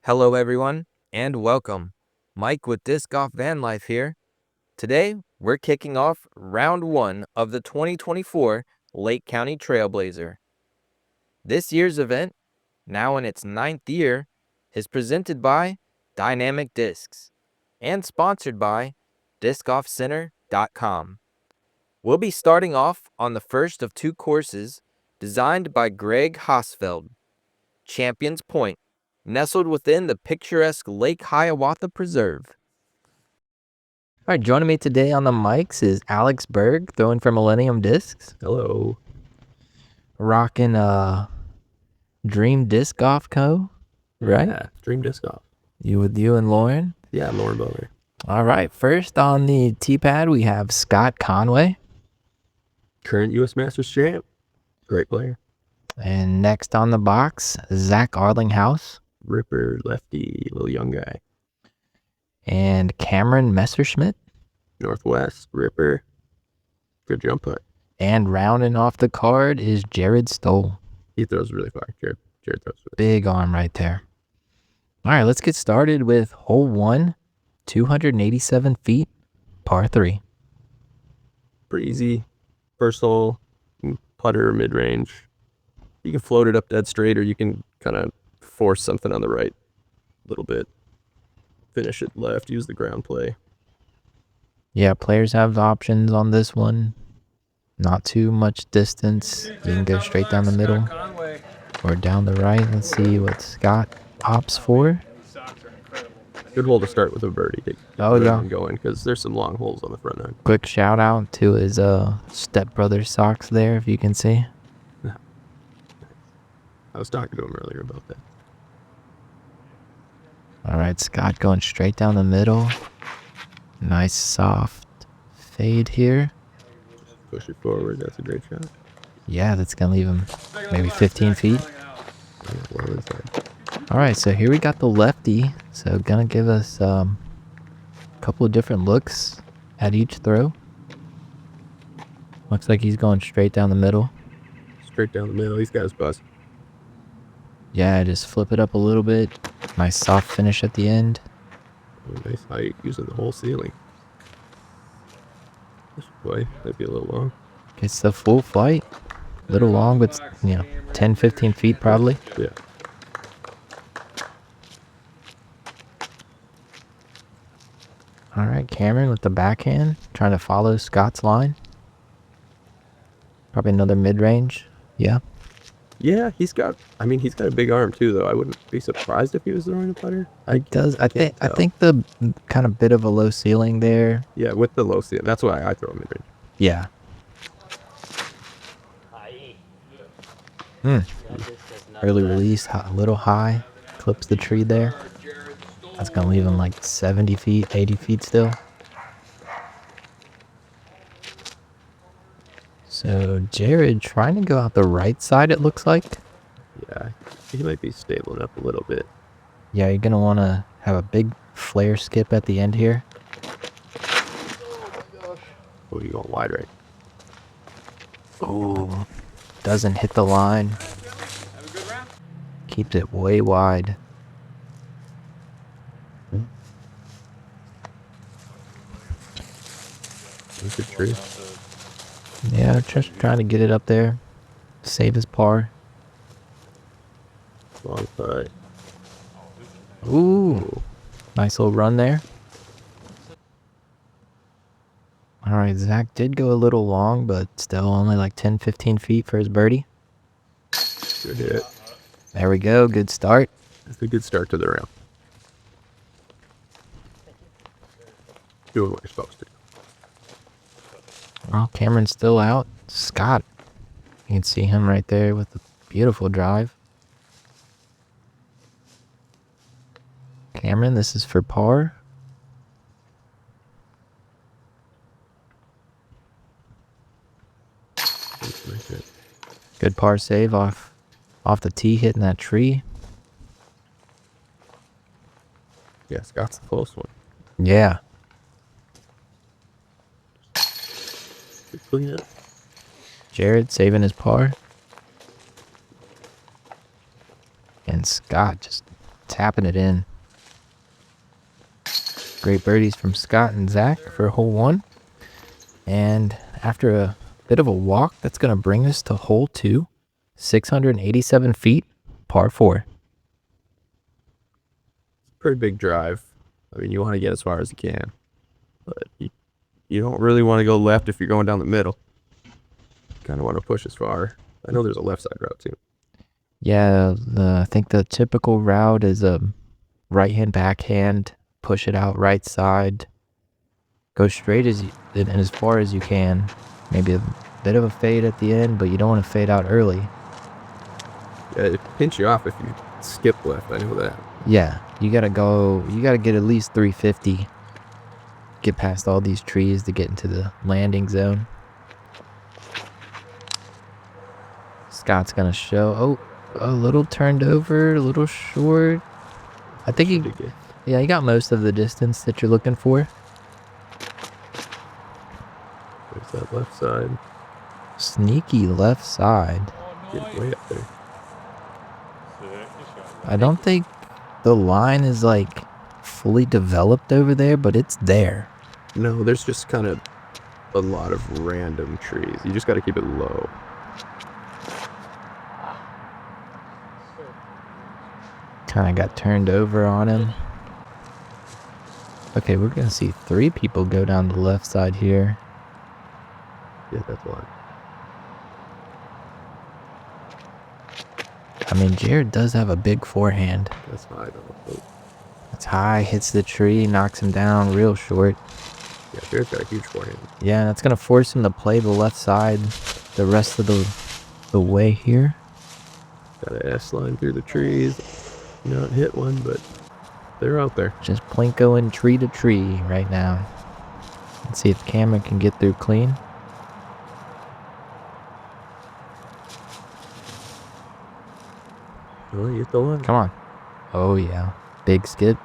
Hello everyone, and welcome. Mike with DiscGolfVanLife here. Today, we're kicking off round 1 of the 2024 Lake County Trailblazer. This year's event, now in its 9th year, is presented by Dynamic Discs and sponsored by DiscGolfCenter.com. We'll be starting off on the first of 2 courses designed by Greg Hosfeld, Champions Pointe, nestled within the picturesque Lake Hiawatha Preserve. All right, joining me today on the mics is Alex Berg, throwing for Millennium Discs. Hello. Rocking Dream Disc Golf Co., right? Yeah, Dream Disc Golf. You with you and Lauren? Yeah, Lauren Boner. All right, first on the tee pad, we have Scott Conway. Current U.S. Masters champ. Great player. And next on the box, Zach Arlinghaus. Ripper, lefty, little young guy. And Cameron Messerschmidt. Northwest, Ripper. Good jump putt. And rounding off the card is Jared Stoll. He throws really far. Jared throws really Big arm right there. All right, let's get started with hole 1, 287 feet, par 3. pretty easy. First hole, putter, mid-range. You can float it up dead straight, or you can kind of force something on the right a little bit. Finish it left, use the ground play. Yeah, players have options on this one. Not too much distance. You can go straight down the middle or down the right. Let's see what Scott opts for. Good hole to start with a birdie. To Oh, yeah. Going, because there's some long holes on the front end. Quick shout out to his stepbrother socks there, if you can see. I was talking to him earlier about that. All right, Scott going straight down the middle. Nice soft fade here. Push it forward. That's a great shot. Yeah, that's going to leave him maybe 15 feet. Yeah, well inside. All right, so here we got the lefty. So going to give us a couple of different looks at each throw. Looks like he's going straight down the middle. Straight down the middle. He's got his bust. Yeah, just flip it up a little bit. Nice soft finish at the end. Oh, nice height using the whole ceiling. This play might be a little long. Gets the full flight. A little long, but 10, 15 feet probably. Yeah. All right, Cameron with the backhand, trying to follow Scott's line. Probably another mid-range. Yeah. Yeah, he's got a big arm too, though. I wouldn't be surprised if he was throwing a putter. It does. I think the kind of bit of a low ceiling there. Yeah, with the low ceiling. That's why I throw him mid-range. Yeah. Early release, a little high. Clips the tree there. That's going to leave him like 70 feet, 80 feet still. So Jared trying to go out the right side, it looks like. Yeah, he might be stabling up a little bit. Yeah, you're going to want to have a big flare skip at the end here. Oh, you're going wide right. Oh, doesn't hit the line. Keeps it way wide. Good tree. Yeah, just trying to get it up there. Save his par. Long putt. Ooh, nice little run there. All right, Zach did go a little long, but still only like 10, 15 feet for his birdie. Good hit. There we go. Good start. That's a good start to the round. Doing what you're supposed to do. Well, Cameron's still out. Scott, you can see him right there with the beautiful drive. Cameron, this is for par. Nice hit. Good par save off the tee, hitting that tree. Yeah, Scott's the close one. Yeah. Good clean up. Jared saving his par. And Scott just tapping it in. Great birdies from Scott and Zach for hole 1. And after a bit of a walk, that's going to bring us to hole 2, 687 feet, par 4. Pretty big drive. I mean, you want to get as far as you can, but you don't really want to go left if you're going down the middle. You kind of want to push as far. I know there's a left side route too. Yeah, I think the typical route is a right-hand backhand, push it out right side, go straight and as far as you can. Maybe a bit of a fade at the end, but you don't want to fade out early. Yeah, it pinch you off if you skip left. I know that. Yeah, you gotta get at least 350. Get past all these trees to get into the landing zone. Scott's gonna show. Oh, a little turned over, a little short. I think he got most of the distance that you're looking for. There's that left side. Sneaky left side. Get way up there. I don't think the line is like fully developed over there, but it's there. No, there's just kind of a lot of random trees. You just got to keep it low. Kind of got turned over on him. Okay, we're gonna see 3 people go down the left side here. Yeah, that's one. I mean, Jared does have a big forehand. That's high though. It's high, hits the tree, knocks him down real short. Yeah, Jared's got a huge forehand. Yeah, that's gonna force him to play the left side the rest of the way here. Got an S line through the trees. Not hit one, but they're out there. Just plinkoing tree to tree right now. Let's see if Cameron can get through clean. Well, you hit the line. Come on. Oh yeah, big skip.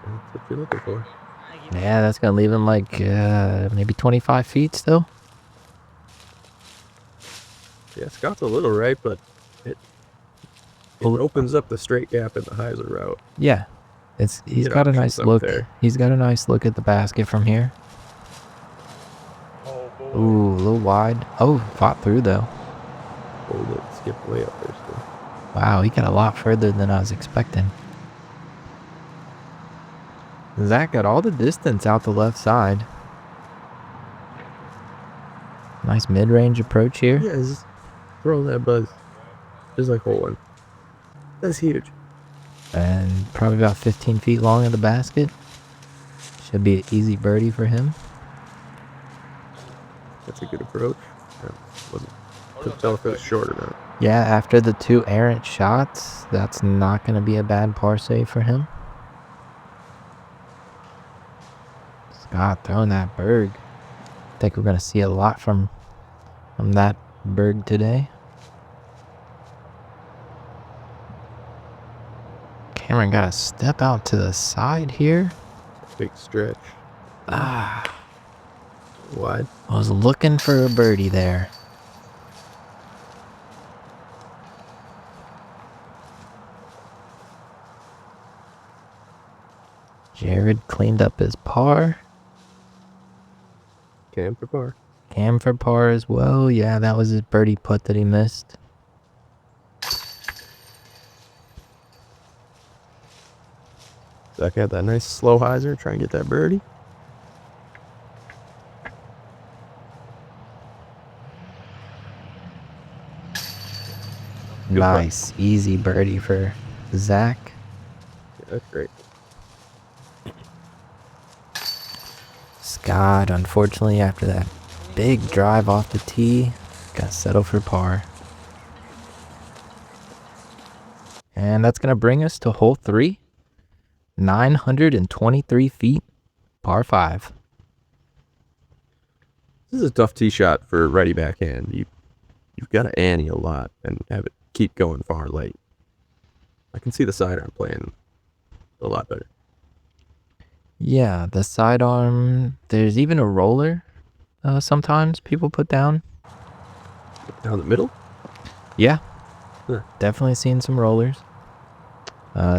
That's what you're looking for. Yeah, that's gonna leave him like maybe 25 feet still. Yeah, Scott's a little right, but it opens up the straight gap in the hyzer route. Yeah, he's got a nice look. He's got a nice look at the basket from here. Ooh, a little wide. Oh, fought through though. Hold it, skip way up there still. Wow, he got a lot further than I was expecting. Zach got all the distance out the left side. Nice mid-range approach here. Yeah, just throw that buzz. Just like hole 1. That's huge. And probably about 15 feet long of the basket. Should be an easy birdie for him. That's a good approach. Couldn't tell if it was short or not. Yeah, after the 2 errant shots, that's not going to be a bad par save for him. Scott throwing that Berg. I think we're going to see a lot from that Berg today. Cameron got to step out to the side here. Big stretch. Ah, Wide. I was looking for a birdie there. Jared cleaned up his par. Cam for par. Cam for par as well. Yeah, that was his birdie putt that he missed. Zach had that nice slow hyzer. Try and get that birdie. Good Nice, easy birdie for Zach. Yeah, that's great. Scott, unfortunately, after that big drive off the tee, got settled for par. And that's going to bring us to hole 3, 923 feet, par 5. This is a tough tee shot for righty backhand. You've got to ante a lot and have it keep going far late. I can see the sidearm playing a lot better. Yeah, the sidearm, there's even a roller sometimes people put down. Down the middle? Yeah, Huh. definitely seen some rollers.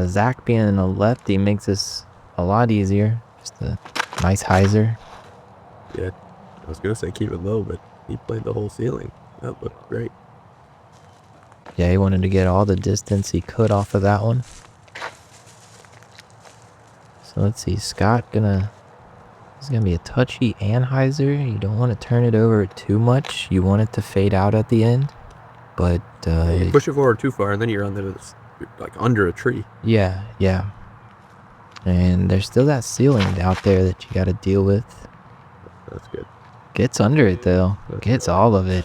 Zach being a lefty makes this a lot easier. Just a nice hyzer. Yeah, I was gonna say keep it low, but he played the whole ceiling. That looked great. Yeah, he wanted to get all the distance he could off of that one. So let's see, Scott it's gonna be a touchy anhyzer. You don't want to turn it over too much. You want it to fade out at the end. But You push it forward too far and then you're like under a tree. yeah. And there's still that ceiling out there that you gotta deal with. That's good. Gets under it though. Gets all of it.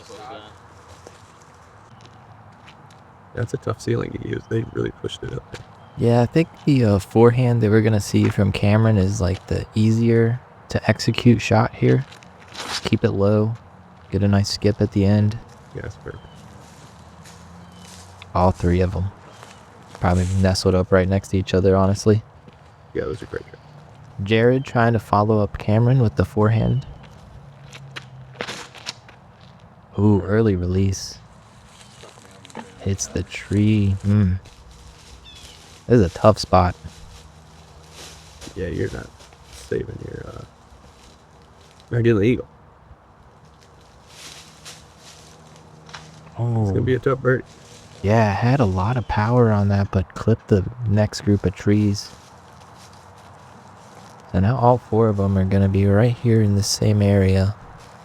That's a tough ceiling to use. They really pushed it up there. Yeah, I think the forehand that we're going to see from Cameron is like the easier to execute shot here. Just keep it low. Get a nice skip at the end. Yeah, that's perfect. All three of them. Probably nestled up right next to each other, honestly. Yeah, those are great shots. Jared trying to follow up Cameron with the forehand. Ooh, early release. Hits the tree. This is a tough spot. Yeah, you're not saving your, not getting the eagle. Oh. It's going to be a tough birdie. Yeah, had a lot of power on that, but clipped the next group of trees. So now all four of them are going to be right here in the same area.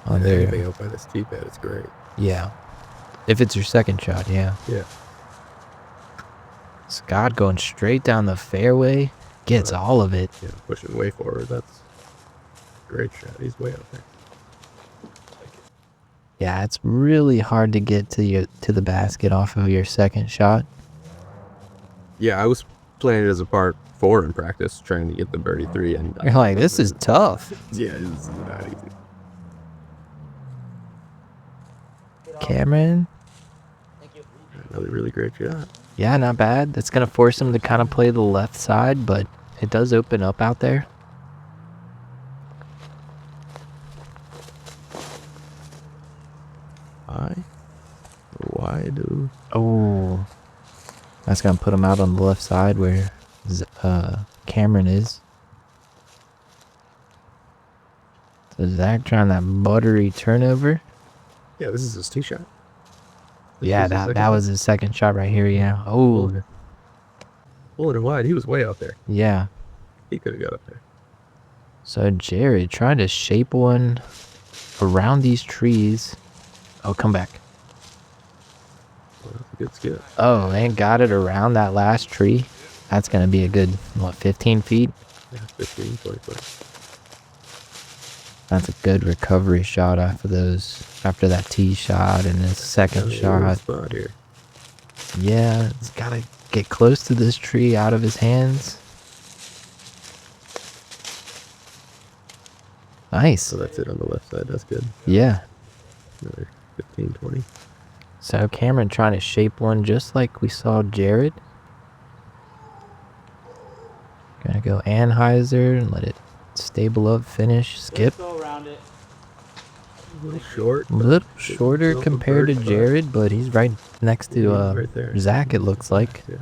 On their, Anything out by this tee pad is great. yeah. If it's your second shot, yeah. Yeah. Scott going straight down the fairway. Gets all of it. Yeah, pushing way forward. That's a great shot. He's way out there. Yeah, it's really hard to get to the basket off of your second shot. Yeah, I was playing it as a par 4 in practice, trying to get the birdie 3. And You're like, this is tough. yeah, it's not easy. Cameron. Another really great shot. Yeah, not bad. That's going to force him to kind of play the left side, but it does open up out there. High or wide? Ooh. Oh. That's going to put him out on the left side where Cameron is. So Zach trying that buttery turnover. Yeah, this is his tee shot. Yeah, that was his second shot right here, yeah. Oh. Pulling it wide. He was way out there. Yeah. He could have got up there. So Jared trying to shape one around these trees. Oh, come back. Well, that's a good skip. Oh, and got it around that last tree. That's going to be a good, 15 feet? Yeah, 15, 20 foot. That's a good recovery shot after that tee shot and his second shot. Spot here. Yeah, it's got to get close to this tree out of his hands. Nice. So that's it on the left side. That's good. Yeah. Another 15, 20. So Cameron trying to shape one just like we saw Jared. Gonna go Anheuser and let it stable up, finish, skip. A little short. A little shorter compared to Jared, but he's right next to right there. Zach, it looks like. Yeah.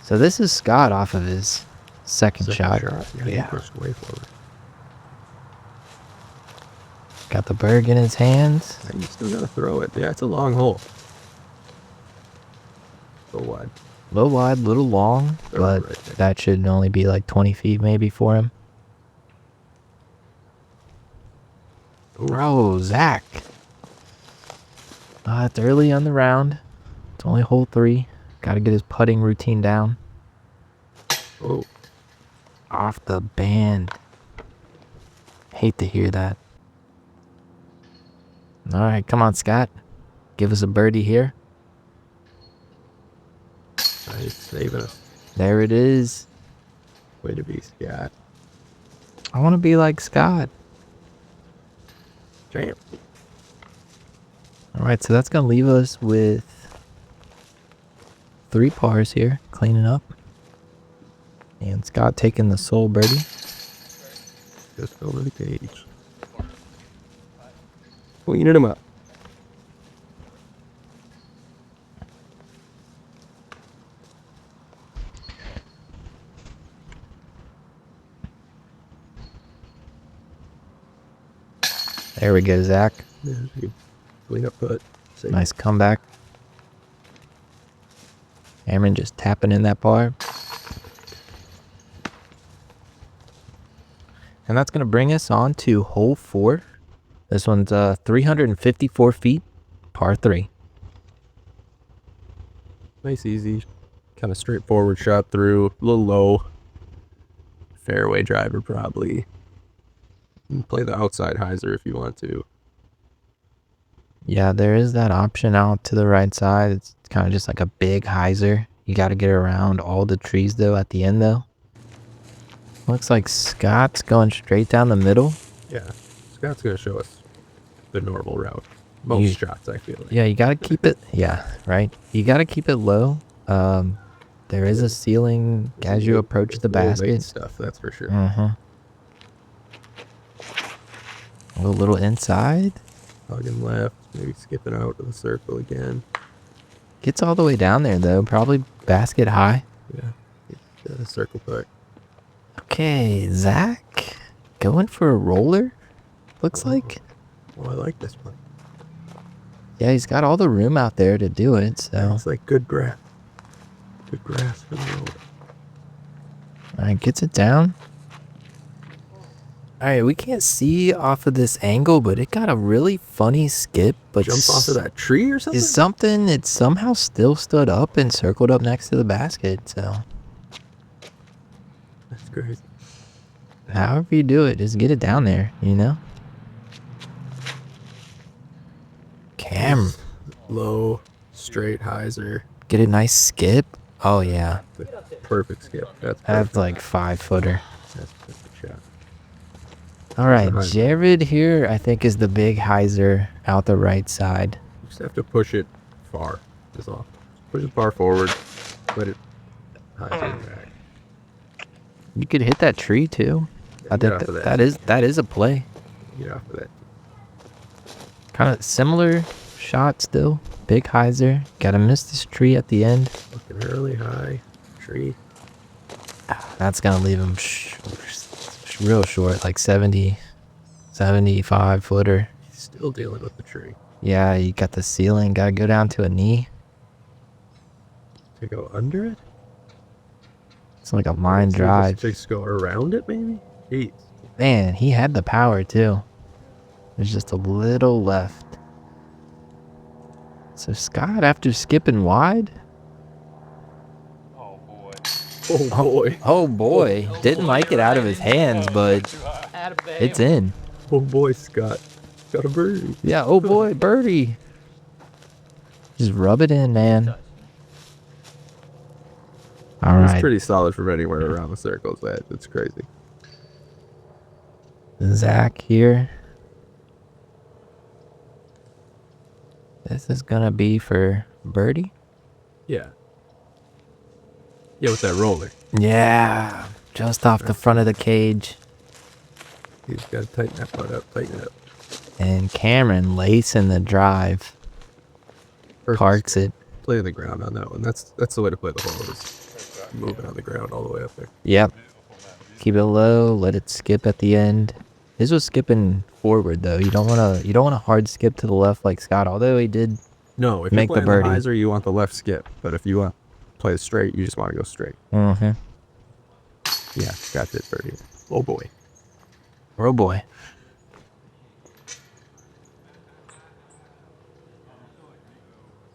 So this is Scott off of his second shot. Yeah, he pushed way forward. Got the Berg in his hands. Yeah, you still gotta throw it. Yeah, it's a long hole. So wide. A little wide, a little long, Throw but it right there. that should only be like 20 feet maybe for him. Bro, Zach. It's early on the round. It's only hole 3. Got to get his putting routine down. Oh, Off the band. Hate to hear that. All right, come on, Scott. Give us a birdie here. he's saving us. There it is. Way to be, Scott. I want to be like Scott. Champ. All right, so that's going to leave us with 3 pars here, cleaning up. And Scott taking the sole birdie. Just over the cage. Cleaning him up. There we go, Zach. Yeah, good clean up putt. Safe. Nice comeback. Cameron just tapping in that par. And that's going to bring us on to hole 4. This one's 354 feet, par 3. Nice, easy, kind of straightforward shot through. A little low. Fairway driver, probably. You can play the outside hyzer if you want to. Yeah, there is that option out to the right side. It's kind of just like a big hyzer. You got to get around all the trees, though, at the end, though. Looks like Scott's going straight down the middle. Yeah, Scott's going to show us the normal route. Most shots, I feel like. Yeah, you got to keep it. Yeah, right. You got to keep it low. There is a ceiling as you approach the basket. Stuff, that's for sure. A little inside. Hugging left, maybe skipping out to the circle again. Gets all the way down there, though. Probably basket high. Yeah, the circle putt. Okay, Zach. Going for a roller? Looks like. Oh, I like this one. Yeah, he's got all the room out there to do it, so. It's like good grass. Good grass for the road. Alright, gets it down. Alright, we can't see off of this angle, but it got a really funny skip. But jump off of that tree or something? It somehow still stood up and circled up next to the basket, so. That's crazy. However you do it, just get it down there, you know? Cam. Low, straight hyzer. Get a nice skip. Oh, yeah. Perfect skip. That's like 5-footer. That's a perfect shot. All right, Jared here, I think, is the big hyzer out the right side. You just have to push it far. Just off. Push it far forward. Let it hyzer back. You could hit that tree too. I think that is a play. Get off of that. Kind of similar shot still. Big hyzer. Gotta miss this tree at the end. Looking early, high tree. That's gonna leave him real short, like 70, 75 footer. He's still dealing with the tree. Yeah, you got the ceiling. Gotta go down to a knee. To go under it? It's like a line drive. Just go around it, maybe? Jeez. Man, he had the power too. There's just a little left. So Scott, after skipping wide. Oh boy. Oh boy. Didn't like it out of his hands, but it's in. Oh boy, Scott. Got a birdie. Yeah, oh boy, birdie. Just rub it in, man. All right. It's pretty solid from anywhere around the circles. It's crazy. Zach here. This is gonna be for birdie. Yeah. Yeah, with that roller. Yeah, just off the front of the cage. He's got to tighten that putt up, tighten it up. And Cameron lacing the drive. Parks it. Play the ground on that one. That's the way to play the hole, is move it on the ground all the way up there. Yep. Keep it low, let it skip at the end. His was skipping forward though. You don't want a hard skip to the left like Scott, although he did if make you're the birdie. The hyzer, you want the left skip, but if you want to play straight, you just want to go straight. Mm-hmm. Yeah, Scott did birdie. Oh boy. Oh boy.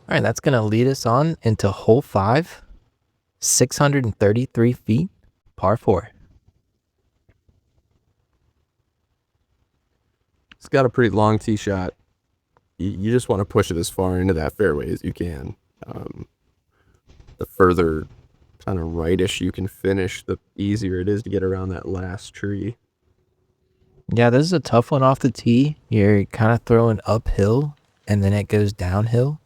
All right, that's going to lead us on into hole 5, 633 feet, par 4. It's got a pretty long tee shot. You just want to push it as far into that fairway as you can. The further kind of rightish you can finish, the easier it is to get around that last tree. Yeah, this is a tough one off the tee. You're kind of throwing uphill, and then it goes downhill.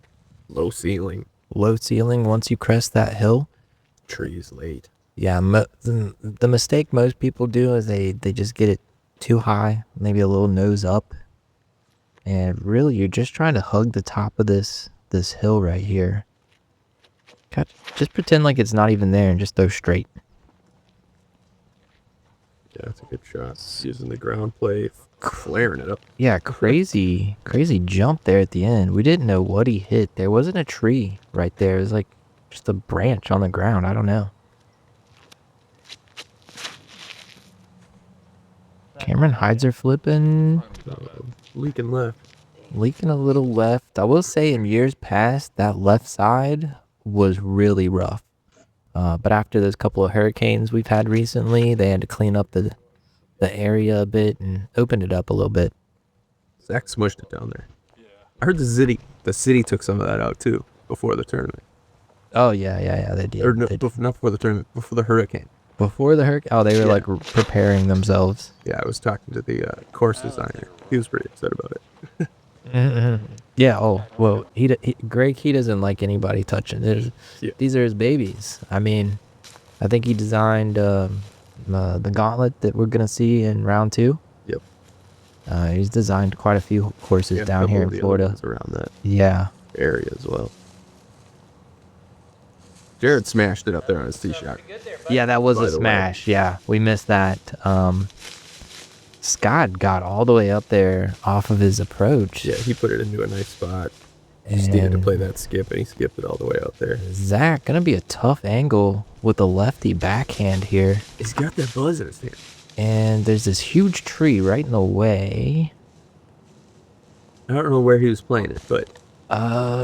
Low ceiling. Low ceiling once you crest that hill. Trees late. Yeah, the mistake most people do is they just get it too high, maybe a little nose up. And really, you're just trying to hug the top of this hill right here. Just pretend like it's not even there and just throw straight. Yeah, that's a good shot. Using the ground play, flaring it up. Yeah, crazy jump there at the end. We didn't know what he hit. There wasn't a tree right there. It was like just a branch on the ground. I don't know. Cameron Heiser flipping. Leaking left. Leaking a little left. I will say in years past, that left side was really rough. But after those couple of hurricanes we've had recently, they had to clean up the area a bit and opened it up a little bit. Zach smushed it down there. I heard the city took some of that out too before the tournament. Oh, yeah, they did. Or no, They did. not before the tournament, before the hurricane. Before the hurricane? Oh, they were Yeah. like preparing themselves. Yeah, I was talking to the course designer. He was pretty upset about it. Yeah. Oh, well, Greg, he doesn't like anybody touching. Yeah. These are his babies. I mean, I think he designed the gauntlet that we're gonna see in round 2. Yep. He's designed quite a few courses Yeah, a down couple here of in the Florida. other ones around that Yeah. area as well. Jared smashed it up there on his tee shot. Yeah, that was By a the way. smash. Yeah, we missed that. Scott got all the way up there off of his approach. Yeah, he put it into a nice spot. Just needed to And play that skip, and he skipped it all the way out there. Zach, gonna be a tough angle with a lefty backhand here. He's got that buzz in his hand. And there's this huge tree right in the way. I don't know where he was playing it, but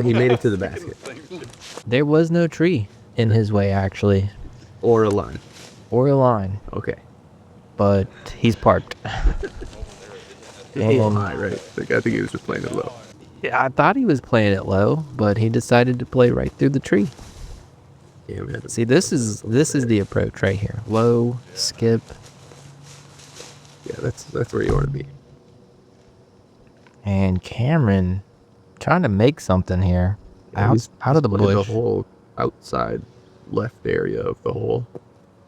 he made it to the basket. There was no tree in his way, actually, Or a line. or a line, Okay. but he's parked. It's a little high, right? Like, I think he was just playing it low. Yeah, I thought he was playing it low, but he decided to play right through the tree. Yeah, man. See, this is the approach right here. Low, skip, Yeah, that's where you want to be. and Cameron trying to make something here. Yeah, he's out of the playing bush. The whole outside left area of the hole.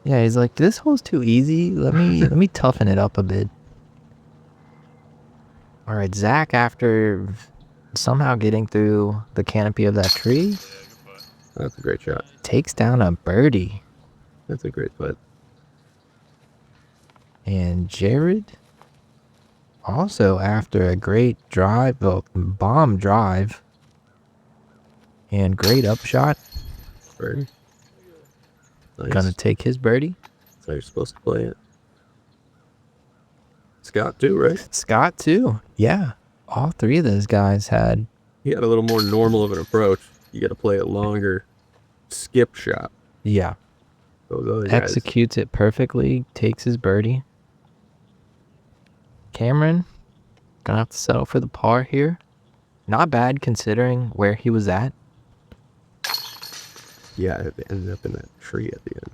Yeah, he's like, this hole's too easy. Let me toughen it up a bit. All right, Zach, after somehow getting through the canopy of that tree, That's a great shot. takes down a birdie. That's a great putt. And Jared, also after a great drive, bomb drive, and great upshot, Birdie. Nice. gonna take his birdie. That's how you're supposed to play it. Scott too, right? Scott too. Yeah, all three of those guys had. He had a little more normal of an approach. You got to play a longer skip shot. Yeah, Those other guys. executes it perfectly, takes his birdie. Cameron, gonna have to settle for the par here. Not bad considering where he was at. Yeah, it ended up in that tree at the end.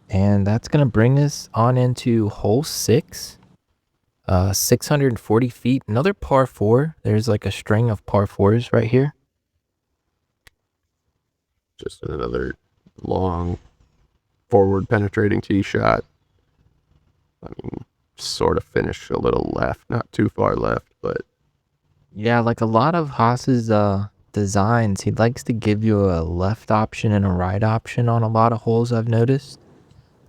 And that's gonna bring us on into hole 6. 640 feet, another par 4. There's like a string of par 4s right here. Just another long forward penetrating tee shot. I mean, sort of finish a little left, not too far left, but Yeah, like a lot of Haas's designs, he likes to give you a left option and a right option on a lot of holes, I've noticed.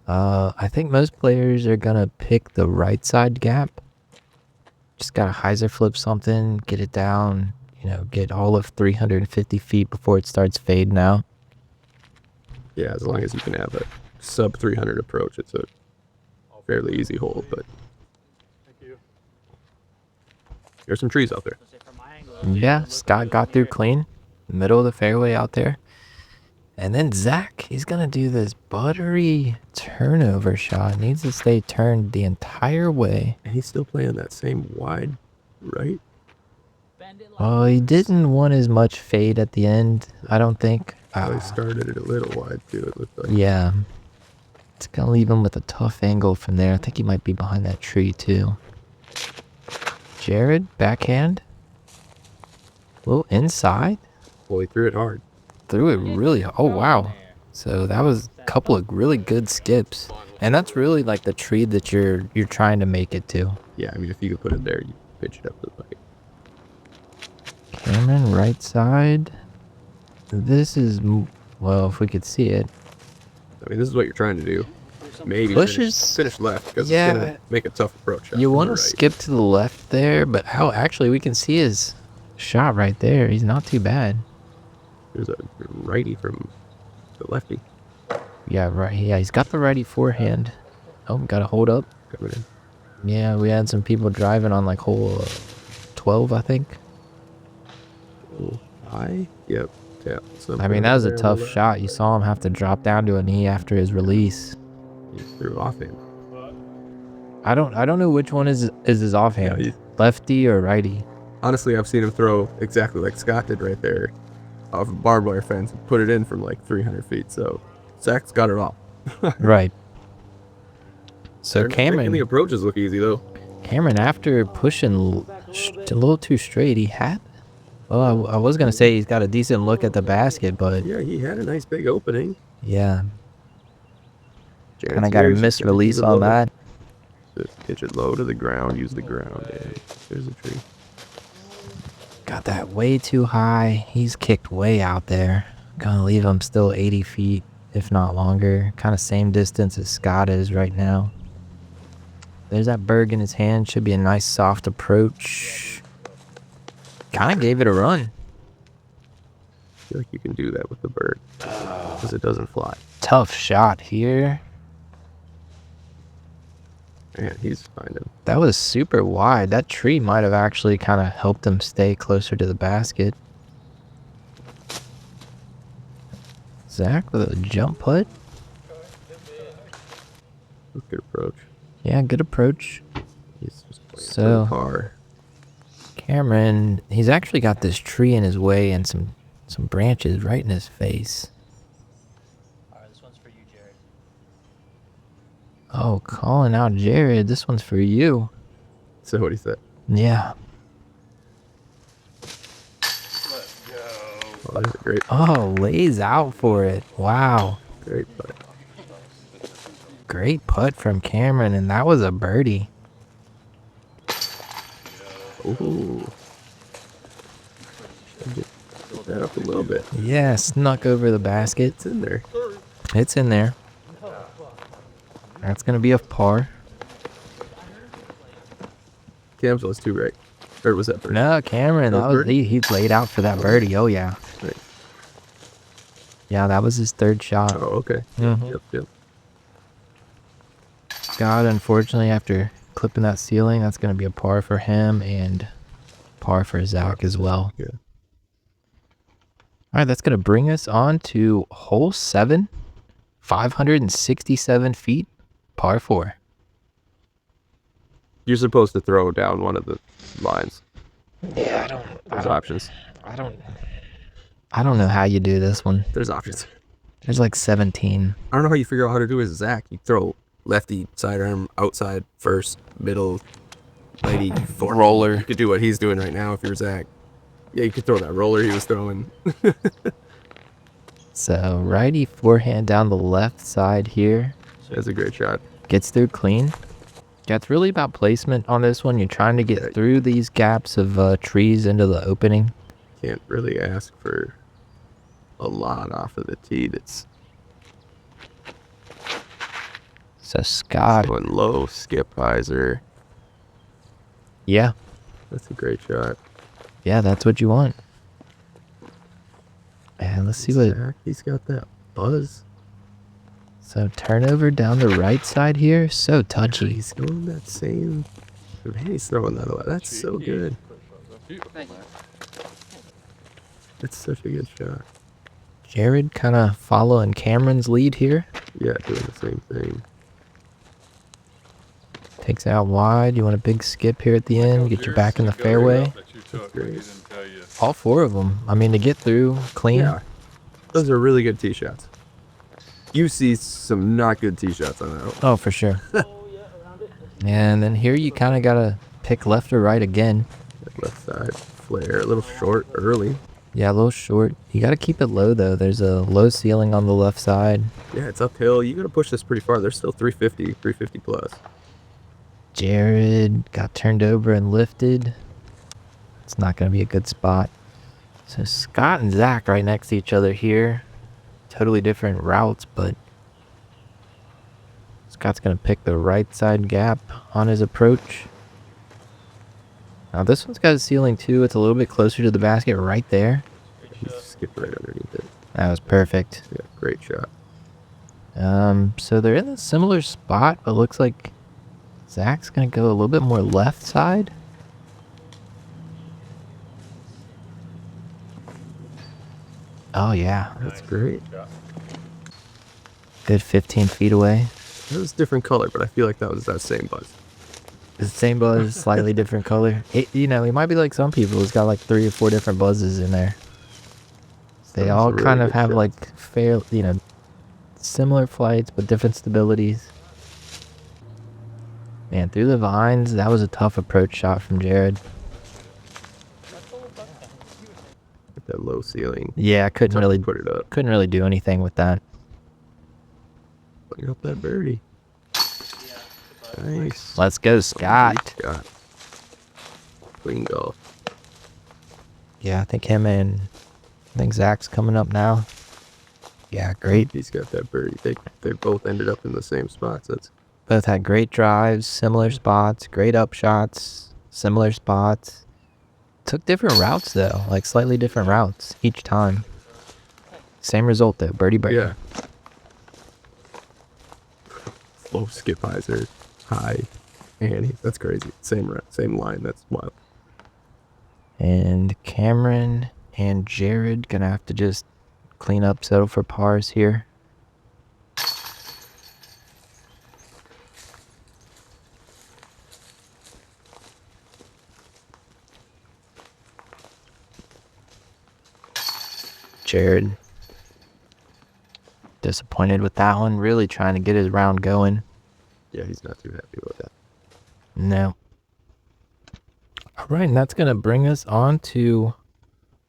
I think most players are gonna pick the right side gap. Just gotta hyzer flip something, get it down, get all of 350 feet before it starts fading out. yeah, as long as you can have a sub 300 approach, it's a fairly easy hole. But there's some trees out there. Yeah, Scott got through clean, middle of the fairway out there. And then Zach, he's gonna do this buttery turnover shot. Needs to stay turned the entire way. And he's still playing that same wide right. Oh, he didn't want as much fade at the end, I don't think. He started it a little wide too, it looked like. Yeah. It's gonna leave him with a tough angle from there. I think he might be behind that tree too. Jared, backhand. A little inside. Well, he threw it hard. Threw it really. Oh, wow. So that was a couple of really good skips. And that's really like the tree that you're trying to make it to. Yeah, I mean, if you could put it there, you pitch it up to the bucket. Cameron, right side. This is, well, if we could see it. I mean, this is what you're trying to do. maybe Bushes? finish left because Yeah. it's going to make a tough approach shot You from want the to right. skip to the left there, but how actually we can see his shot right there. He's not too bad. There's a righty from the lefty Yeah, right. Yeah, he's got the righty forehand. Oh, got to hold up. coming in. Yeah, we had some people driving on like hole 12, I think. Oh, high? Yep. Yeah. I mean, that was a tough shot. You saw him have to drop down to a knee after his release. He threw offhand. I don't know which one is his offhand. Yeah, Lefty or righty? honestly, I've seen him throw exactly like Scott did right there off a barbed wire fence and put it in from like 300 feet. So Zach's got it all. Right. So Making the Cameron, approaches look easy though. after pushing a little too straight, he had. Well, I was gonna say he's got a decent look at the basket, but Yeah, he had a nice big opening. yeah, Janet's kind of got a here, she's missed gonna use release it on low. that. Just pitch it low to the ground, use the ground, and there's a tree. Got that way too high. He's kicked way out there. Gonna leave him still 80 feet, if not longer. Kind of same distance as Scott is right now. There's that Berg in his hand. Should be a nice soft approach. Kind of gave it a run. I feel like you can do that with the bird because it doesn't fly. Tough shot here. Man, he's finding. That was super wide. That tree might have actually kind of helped him stay closer to the basket. Zach with a jump putt. Good approach. Yeah, good approach. He's just playing So- for the par. Cameron, he's actually got this tree in his way and some branches right in his face. Alright, this one's for you, Jared. Oh, calling out Jared. This one's for you. So what he said. Yeah. Oh, that's a great, Oh, lays out for it. Wow. great putt. Great putt from Cameron, and that was a birdie. Ooh. Get that up a little bit. Yeah, snuck over the basket. It's in there. It's in there. That's going to be a par. Cam's was too right. Or was that first? No, Cameron, That that was was birdie? he laid out for that birdie. Oh, yeah. Right. Yeah, that was his third shot. Oh, okay. Mhm. Yep. God, unfortunately, after clipping that ceiling, that's going to be a par for him and par for Zach as well. Yeah. All right, that's going to bring us on to hole 7, 567 feet, par 4. You're supposed to throw down one of the lines. Yeah, There's options. I don't know how you do this one. There's options. There's like 17. I don't know how you figure out how to do it as Zach. You throw lefty sidearm outside first, middle, righty, forward. Roller. You could do what he's doing right now if you're Zach. Yeah, you could throw that roller he was throwing. So righty forehand down the left side here. That's a great shot. Gets through clean. Yeah, it's really about placement on this one. You're trying to get through these gaps of trees into the opening. Can't really ask for a lot off of the tee. That's So Scott. going low, skip hyzer. Yeah. That's a great shot. Yeah, that's what you want. And let's see what. Zach, he's got that buzz. So turnover down the right side here. So touchy. He's going that same. Man, he's throwing that a lot. That's so good. That's such a good shot. Jared kind of following Cameron's lead here. Yeah, doing the same thing. Takes out wide. You want a big skip here at the end. Get you back in the fairway. Great. All 4 of them. I mean, to get through clean. Yeah, those are really good tee shots. You see some not good tee shots on that. Oh, for sure. And then here you kind of got to pick left or right again. That left side flare, a little short early. Yeah, a little short. You got to keep it low, though. There's a low ceiling on the left side. Yeah, it's uphill. You got to push this pretty far. There's still 350 plus. Jared got turned over and lifted. It's not going to be a good spot. So Scott and Zach right next to each other here. Totally different routes, but Scott's going to pick the right side gap on his approach. Now this one's got a ceiling too. It's a little bit closer to the basket right there. He skipped right underneath it. That was perfect. Yeah, great shot. So they're in a similar spot, but looks like Zach's going to go a little bit more left side. Oh, yeah. That's great. Good 15 feet away. It was different color, but I feel like that was that same buzz. It's the same buzz, slightly different color. You know, he might be like some people who's got like 3 or 4 different buzzes in there. They That was all a really kind of good have shot. like fair, you know, similar flights, but different stabilities. Man, through the vines, that was a tough approach shot from Jared. With that low ceiling. Yeah, I couldn't Tough to really put it up. do anything with that. Putting up that birdie. Nice. Let's go, Scott. Scott. Clean golf. Yeah, I think Zach's coming up now. Yeah, great. He's got that birdie. They both ended up in the same spots. That's Both had great drives, similar spots, great up shots, similar spots. Took different routes though, like slightly different routes each time. Same result though, birdie birdie. yeah. Low skip hyzer, high, and that's crazy. Same line. That's wild. And Cameron and Jared gonna have to just clean up, settle for pars here. Jared disappointed with that one, really trying to get his round going. Yeah, he's not too happy with that. No. All right, and that's going to bring us on to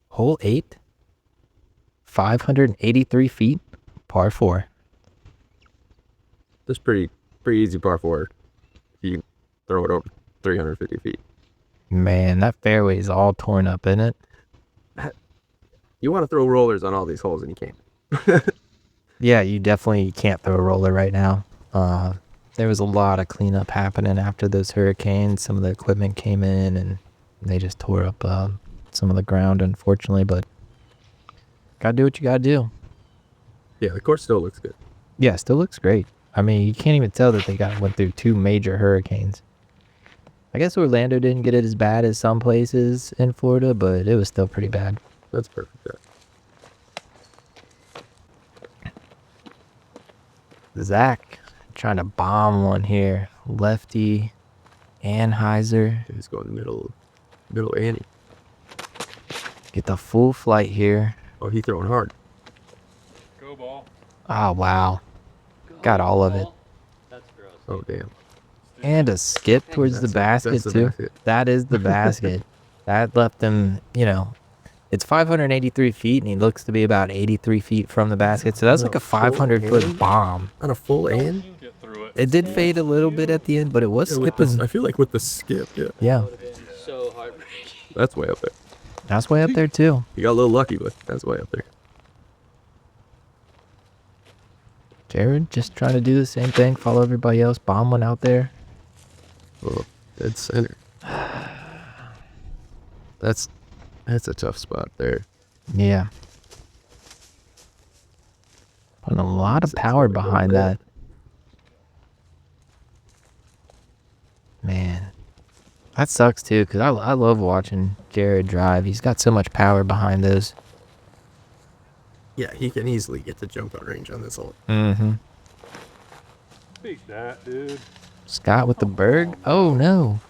hole 8, 583 feet, par 4. That's pretty easy par 4. You throw it over 350 feet. Man, that fairway is all torn up, isn't it? You want to throw rollers on all these holes, and you can't. Yeah, you definitely can't throw a roller right now. There was a lot of cleanup happening after those hurricanes. Some of the equipment came in, and they just tore up some of the ground, unfortunately. But gotta do what you gotta do. Yeah, the course still looks good. Yeah, still looks great. I mean, you can't even tell that they went through 2 major hurricanes. I guess Orlando didn't get it as bad as some places in Florida, but it was still pretty bad. That's perfect. Yeah. Zach trying to bomb one here. Lefty, Anheuser. He's going middle Annie. Get the full flight here. Oh, he throwing hard. Go ball. Oh, wow. Got all of it. That's gross. Oh, damn. And a skip towards the basket, that's the too. basket. That is the basket. That left him, you know, it's 583 feet, and he looks to be about 83 feet from the basket. So that's like a 500-foot bomb. On a full and? Get through it. It did fade a little bit at the end, but it was skipping. I feel like with the skip, yeah. Yeah, Would have been so heartbreaking. That's way up there. that's way up there, too. You got a little lucky, but that's way up there. Jared just trying to do the same thing, follow everybody else, bomb one out there. Oh, dead center. That's a tough spot there. Yeah. Putting a lot of Six power over behind there. that. Man. That sucks too, because I love watching Jared drive. He's got so much power behind those. Yeah, he can easily get to jump out range on this hole. Mm-hmm. Beat that, dude. Scott with the Berg. Oh, no.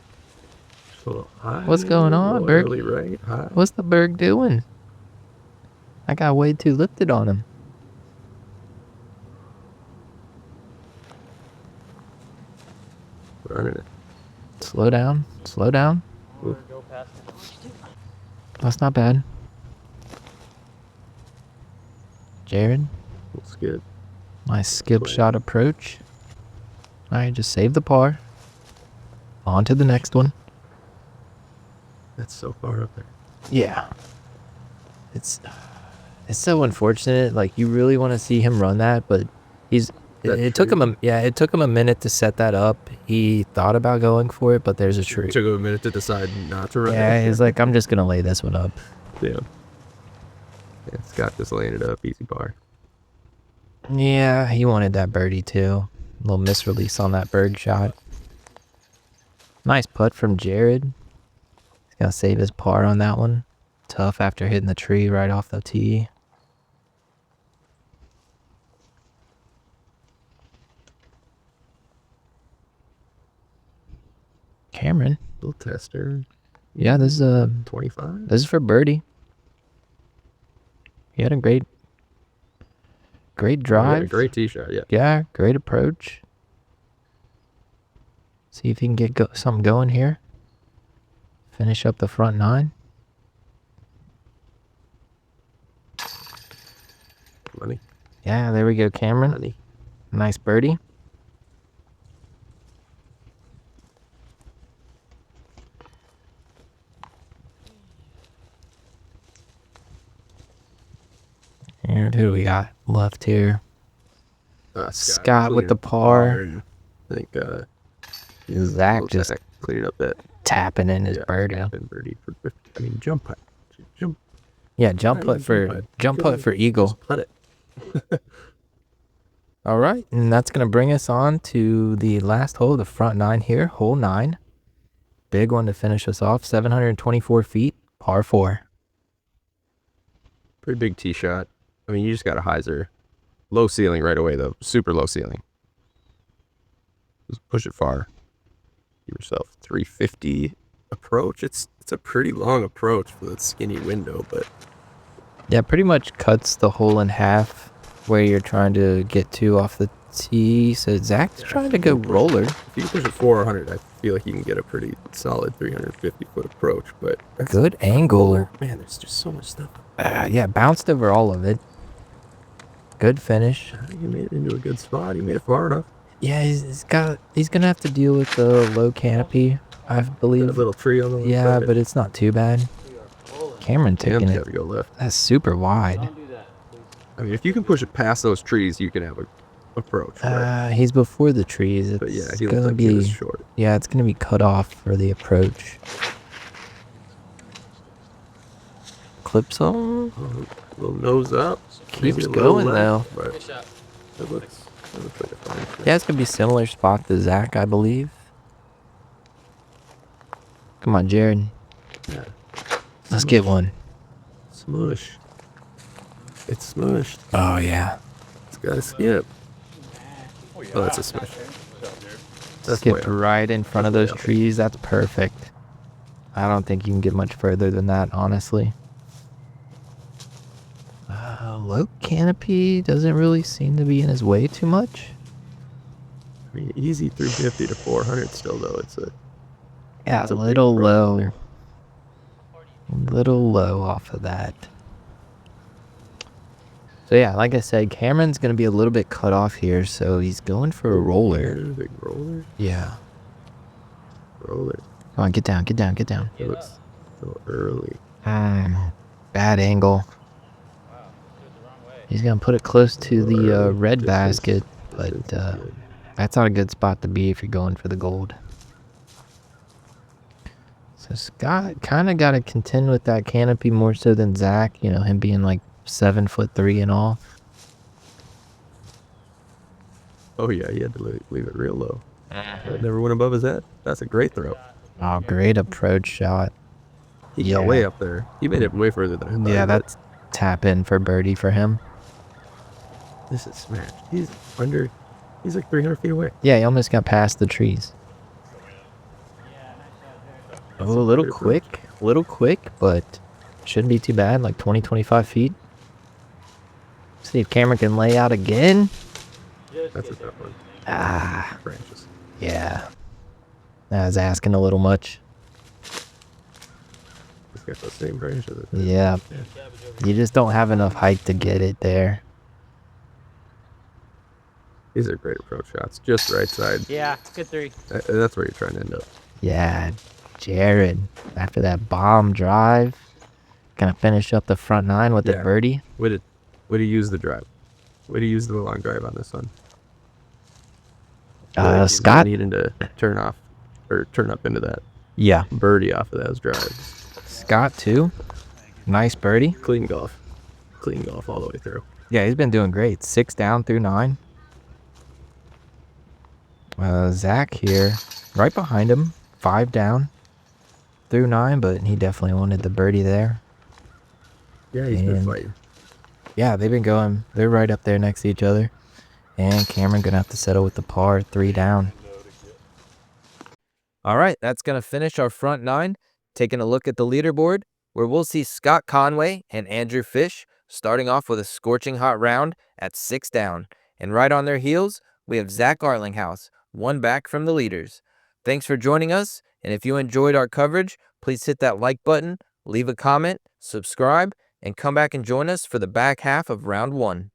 A little high, What's going on, a little Berg? early right, high. What's the Berg doing? I got way too lifted on him. Running it. Slow down. Slow down. Go past it. That's not bad. Jared. Looks good. Nice skip Play. shot approach. All right, just save the par. On to the next one. That's so far up there. Yeah. It's so unfortunate. Like, you really want to see him run that, but he's It took him it took him a minute to set that up. He thought about going for it, but there's a tree. It took him a minute to decide not to run. Yeah, he's like, I'm just gonna lay this one up. Yeah. Scott just laying it up, easy par. Yeah, he wanted that birdie too. A little misrelease on that Berg shot. Nice putt from Jared. He's gonna save his par on that one. Tough after hitting the tree right off the tee. Cameron. Little tester. Yeah, this is 25. This is for birdie. He had a great drive. Great tee shot, yeah. Yeah, great approach. See if he can get something going here. Finish up the front nine. Money. Yeah, there we go, Cameron. Money. Nice birdie. And who do we got left here? Scott with the par. I think Zach just cleared up that tapping in his birdie. birdie for 50. I mean, jump putt. Jump. Yeah, jump putt for eagle. Putt it. All right, and that's going to bring us on to the last hole of the front nine here, hole 9. Big one to finish us off, 724 feet, par 4. Pretty big tee shot. I mean, you just got a hyzer. Low ceiling right away, though. Super low ceiling. Just push it far. Give yourself 350 approach. It's a pretty long approach for that skinny window, but Yeah, pretty much cuts the hole in half where you're trying to get to off the tee. So Zach's trying to go roller. if you can push it 400, I feel like you can get a pretty solid 350-foot approach. But Good angle. man, there's just so much stuff. Yeah, bounced over all of it. Good finish. You made it into a good spot. You made it far enough. Yeah, he's gonna have to deal with the low canopy, I Got a believe. little tree on the Yeah, side. but it's not too bad. Cameron taking Cam's it. got to go left. That's super wide. Don't do that, please. I mean, if you can push it past those trees, you can have a approach. Right? He's before the trees. It's But yeah, he looks gonna like he was be short. yeah, it's gonna be cut off for the approach. Clips on. Little nose up. Keeps maybe a little going, left, though. But Good shot. it looks like a fine shot. Yeah, it's gonna be similar spot to Zach, I believe. Come on, Jared. Yeah. Let's get one. Smush. It's smushed. Oh yeah. It's got to skip. Oh, that's a smush. That's Skip way up. right in front of That's way those up. trees. That's perfect. I don't think you can get much further than that, honestly. Low canopy doesn't really seem to be in his way too much. I mean, easy 350 to 400 still, though. It's a Yeah, It's a a big little problem low. there. Little low off of that. So yeah, like I said, Cameron's going to be a little bit cut off here, so he's going for a roller. big roller. Yeah. Roller. Come on, get down, get down, get down. It looks so early. Bad angle. He's going to put it close to the red Distance. basket, but Distance is good. that's not a good spot to be if you're going for the gold. So Scott kind of got to contend with that canopy more so than Zach, you know, him being like 7'3" and all. Oh, yeah, he had to leave it real low. That never went above his head. That's a great throw. Oh, great approach shot. He Yeah. got way up there. He made it way further than I thought. Yeah, he would. that's tap in for birdie for him. This is smashed. He's like 300 feet away. Yeah, he almost got past the trees. Oh, a little great approach. quick, but shouldn't be too bad, like 20, 25 feet. See if Cameron can lay out again. That's a tough one. Ah, Branches. yeah. That was asking a little much. He's got those same branches. Yeah. You just don't have enough height to get it there. These are great approach shots. Just right side. Yeah, good 3. That's where you're trying to end up. Yeah, Jared, after that bomb drive, gonna finish up the front nine with the Yeah. birdie. Way to use the drive. Way to use the long drive on this one. He's Scott? needing to turn up into that Yeah. birdie off of those drives. Scott, too. Nice birdie. Clean golf all the way through. Yeah, he's been doing great. 6 down through 9. Zach here, right behind him. 5 down through 9, but he definitely wanted the birdie there. Yeah, he's been And- fighting. Yeah, they've been going. They're right up there next to each other. And Cameron going to have to settle with the par, 3 down. All right, that's going to finish our front 9. Taking a look at the leaderboard, where we'll see Scott Conway and Andrew Fish starting off with a scorching hot round at 6 down. And right on their heels, we have Zach Arlinghaus, 1 back from the leaders. Thanks for joining us, and if you enjoyed our coverage, please hit that like button, leave a comment, subscribe, and come back and join us for the back half of round 1.